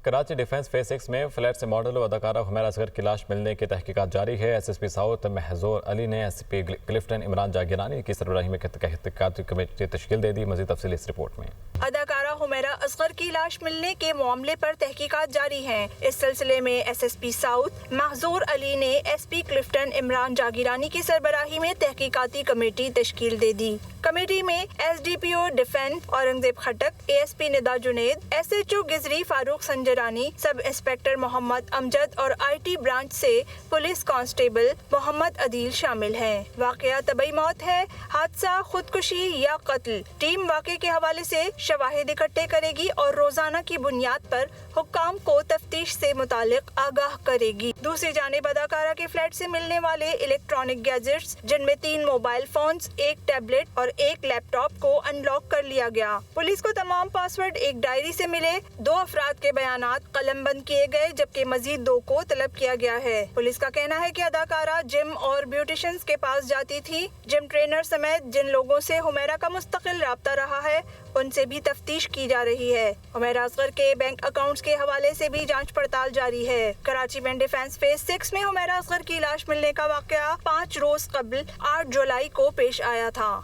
Karachi defence phase 6 میں flat سے model و اداکارہ حمیرہ اصغر کی لاش ملنے کی تحقیقات جاری ہے۔ S S P south Mahzoor Ali نے ایس پی کلفٹن عمران جاگیرانی کی سربراہی میں تحقیقاتی کمیٹی تشکیل دے دی۔ مزید تفصیل اس رپورٹ میں۔ اداکارہ حمیرہ اصغر کی لاش ملنے کے معاملے پر تحقیقات جاری ہیں۔ اس سلسلے میں S S P south Mahzoor Ali نے ایس پی کلفٹن عمران جاگیرانی کی سربراہی میں تحقیقاتی کمیٹی تشکیل دے دی۔ کمیٹی میں S D P O Defence Aurangzeb Khattak, A S P Nida Junaid, S H O Gizri Farooq Sanjrani, sub inspector Muhammad Amjad اور آئی ٹی برانچ سے پولیس کانسٹیبل محمد عدیل شامل ہیں۔ واقعہ طبعی موت ہے، حادثہ، خودکشی یا قتل؟ ٹیم واقعے کے حوالے سے شواہد اکٹھے کرے گی اور روزانہ کی بنیاد پر حکام کو تفتیش سے متعلق آگاہ کرے گی۔ دوسری جانب اداکارہ کے فلیٹ سے ملنے والے الیکٹرانک گیجٹس، جن میں 3 موبائل فونز، 1 ٹیبلٹ اور 1 لیپ ٹاپ کو ان لاک کر لیا گیا۔ پولیس کو تمام پاس ورڈ ایک ڈائری سے ملے۔ 2 افراد کے بیانات قلم بند کیے گئے جبکہ مزید 2 کو طلب کیا گیا ہے۔ پولیس کا کہنا ہے کہ اداکارہ جم اور بیوٹیشنز کے پاس جاتی تھی۔ جم ٹرینر سمیت جن لوگوں سے حمیرہ کا مستقل رابطہ رہا ہے ان سے بھی تفتیش کی جا رہی ہے۔ حمیرہ اصغر کے بینک اکاؤنٹس کے حوالے سے بھی جانچ پڑتال جاری ہے۔ کراچی میں ڈیفنس فیز 6 میں حمیرہ اصغر کی لاش ملنے کا واقعہ 5 روز قبل 8 جولائی کو پیش آیا تھا۔